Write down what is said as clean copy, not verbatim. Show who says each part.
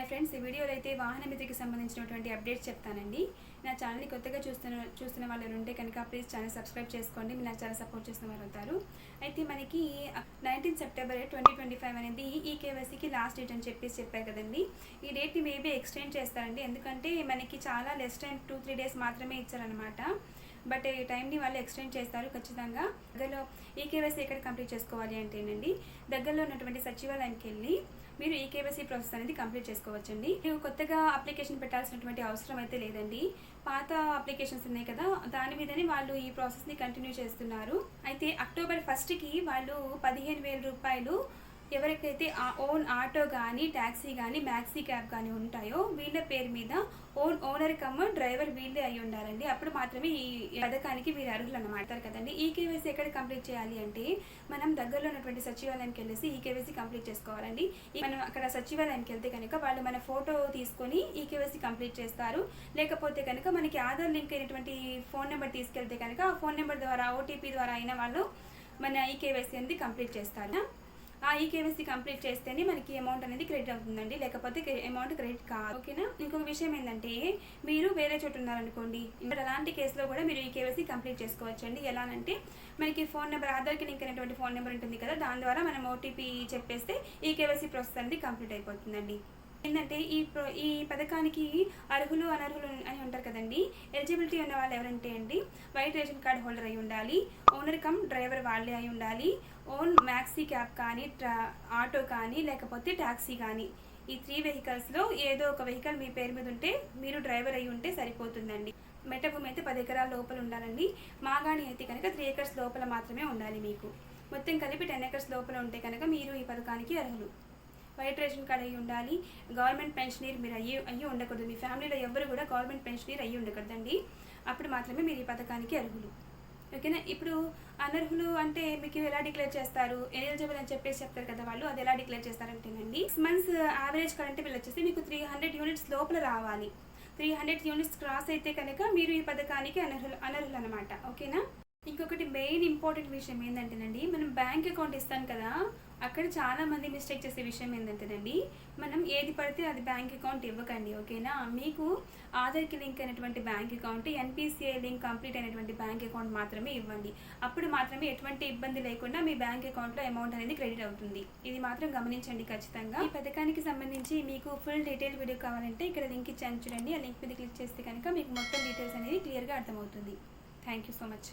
Speaker 1: Hi friends, ఈ వీడియోలో అయితే వాహన మిత్రికి సంబంధించినటువంటి అప్డేట్స్ చెప్తానండి. నా ఛానల్ని కొత్తగా చూస్తున్న వాళ్ళు ఉంటే కనుక ప్లీజ్ ఛానల్ సబ్స్క్రైబ్ చేసుకోండి. మీరు నాకు చాలా సపోర్ట్ చేసిన వారు అవుతారు. అయితే మనకి 19 సెప్టెంబర్ 2025 అనేది ఈ కేవైసీకి లాస్ట్ డేట్ అని చెప్పారు కదండి. ఈ డేట్ని మేబీ ఎక్స్టెండ్ చేస్తారండి, ఎందుకంటే మనకి చాలా లెస్ టైం 2-3 డేస్ మాత్రమే ఇచ్చారనమాట. బట్ ఈ టైంని వాళ్ళు ఎక్స్టెండ్ చేస్తారు ఖచ్చితంగా. దగ్గరలో ఈ కేవైసీ ఎక్కడ కంప్లీట్ చేసుకోవాలి అంటేనండి, దగ్గరలో ఉన్నటువంటి సచివాలయానికి వెళ్ళి మీరు ఈ కేవైసీ ప్రాసెస్ అనేది కంప్లీట్ చేసుకోవచ్చండి. మీరు కొత్తగా అప్లికేషన్ పెట్టాల్సినటువంటి అవసరం అయితే లేదండి. పాత అప్లికేషన్స్ ఉన్నాయి కదా, దాని మీదనే వాళ్ళు ఈ ప్రాసెస్ని కంటిన్యూ చేస్తున్నారు. అయితే అక్టోబర్ 1కి వాళ్ళు 15,000 రూపాయలు ఎవరికైతే ఓన్ ఆటో కానీ ట్యాక్సీ కానీ మ్యాక్సీ క్యాబ్ కానీ ఉంటాయో వీళ్ళ పేరు మీద ఓనర్ కమ్ డ్రైవర్ వీళ్ళే అయి ఉండాలండి. అప్పుడు మాత్రమే ఈ పథకానికి మీరు అర్హులు అన్నమాట కదండి. ఈ కేవైసీ ఎక్కడ కంప్లీట్ చేయాలి అంటే మనం దగ్గరలో ఉన్నటువంటి సచివాలయానికి వెళ్ళేసి ఈ కేవైసీ కంప్లీట్ చేసుకోవాలండి. మనం అక్కడ సచివాలయానికి వెళ్తే కనుక వాళ్ళు మన ఫోటో తీసుకొని ఈ కేవైసీ కంప్లీట్ చేస్తారు. లేకపోతే కనుక మనకి ఆధార్ లింక్ అయినటువంటి ఫోన్ నెంబర్ తీసుకెళ్తే కనుక ఆ ఫోన్ నెంబర్ ద్వారా ఓటీపీ ద్వారా అయిన వాళ్ళు మన ఈ కేవైసీ అనేది కంప్లీట్ చేస్తారు. ఆ ఈ కేవైసీ కంప్లీట్ చేస్తేనే మనకి అమౌంట్ అనేది క్రెడిట్ అవుతుందండి, లేకపోతే అమౌంట్ క్రెడిట్ కాదు. ఓకేనా. ఇంకొక విషయం ఏంటంటే మీరు వేరే చోటు ఉన్నారనుకోండి, ఇక్కడ అలాంటి కేసులో కూడా మీరు ఈ కేవైసీ కంప్లీట్ చేసుకోవచ్చండి. ఎలా అంటే మనకి ఫోన్ నెంబర్ ఆధార్కి లింక్ అయినటువంటి ఫోన్ నెంబర్ ఉంటుంది కదా, దాని ద్వారా మనం ఓటీపీ చెప్పేస్తే ఈ కేవైసీ ప్రాసెస్ అనేది కంప్లీట్ అయిపోతుందండి. ఏంటంటే ఈ పథకానికి అర్హులు అనర్హులు అని ఉంటారు కదండి. ఎలిజిబిలిటీ ఉన్న వాళ్ళు ఎవరంటే అండి, వైట్ రేషన్ కార్డ్ హోల్డర్ అయి ఉండాలి, ఓనర్ కమ్ డ్రైవర్ వాళ్ళే అయి ఉండాలి, ఓన్ మ్యాక్సీ క్యాబ్ కానీ ఆటో కానీ లేకపోతే ట్యాక్సీ కానీ ఈ 3 వెహికల్స్లో ఏదో ఒక వెహికల్ మీ పేరు మీద ఉంటే మీరు డ్రైవర్ అయి ఉంటే సరిపోతుందండి. మెట్ట భూమి అయితే 10 ఎకరాల లోపల ఉండాలండి. మాగాణి అయితే కనుక 3 acres లోపల మాత్రమే ఉండాలి. మీకు మొత్తం కలిపి 10 acres లోపల ఉంటే కనుక మీరు ఈ పథకానికి అర్హులు. వైట్ రేషన్ కార్డ్ అయ్యి ఉండాలి. గవర్నమెంట్ పెన్షనీర్ మీరు అయ్యి ఉండకూడదు. మీ ఫ్యామిలీలో ఎవరు కూడా గవర్నమెంట్ పెన్షనీర్ అయ్యి ఉండకూడదండి. అప్పుడు మాత్రమే మీరు ఈ పథకానికి అర్హులు. ఓకేనా. ఇప్పుడు అనర్హులు అంటే మీకు ఎలా డిక్లేర్ చేస్తారు, ఎలిజిబుల్ అని చెప్పేసి చెప్తారు కదా వాళ్ళు, అది ఎలా డిక్లేర్ చేస్తారంటేనండి 6 months యావరేజ్ కరెంట్ బిల్ వచ్చేసి మీకు 300 యూనిట్స్ లోపల రావాలి. 300 యూనిట్స్ క్రాస్ అయితే కనుక మీరు ఈ పథకానికి అనర్హులు అనమాట. ఓకేనా. ఇంకొకటి మెయిన్ ఇంపార్టెంట్ విషయం ఏంటంటేనండి, మనం బ్యాంక్ అకౌంట్ ఇస్తాం కదా, అక్కడ చాలా మంది మిస్టేక్ చేసే విషయం ఏంటంటేనండి, మనం ఏది పడితే అది బ్యాంక్ అకౌంట్ ఇవ్వకండి. ఓకేనా. మీకు ఆధార్కి లింక్ అయినటువంటి bank account, NPCI link complete అయినటువంటి బ్యాంక్ అకౌంట్ మాత్రమే ఇవ్వండి. అప్పుడు మాత్రమే ఎటువంటి ఇబ్బంది లేకుండా మీ బ్యాంక్ అకౌంట్లో అమౌంట్ అనేది క్రెడిట్ అవుతుంది. ఇది మాత్రం గమనించండి ఖచ్చితంగా. ఈ పథకానికి సంబంధించి మీకు ఫుల్ డీటెయిల్ వీడియో కావాలంటే ఇక్కడ లింక్ ఇచ్చాను చూడండి. ఆ లింక్ మీద క్లిక్ చేస్తే కనుక మీకు మొత్తం డీటెయిల్స్ అనేది క్లియర్గా అర్థమవుతుంది. Thank you so much.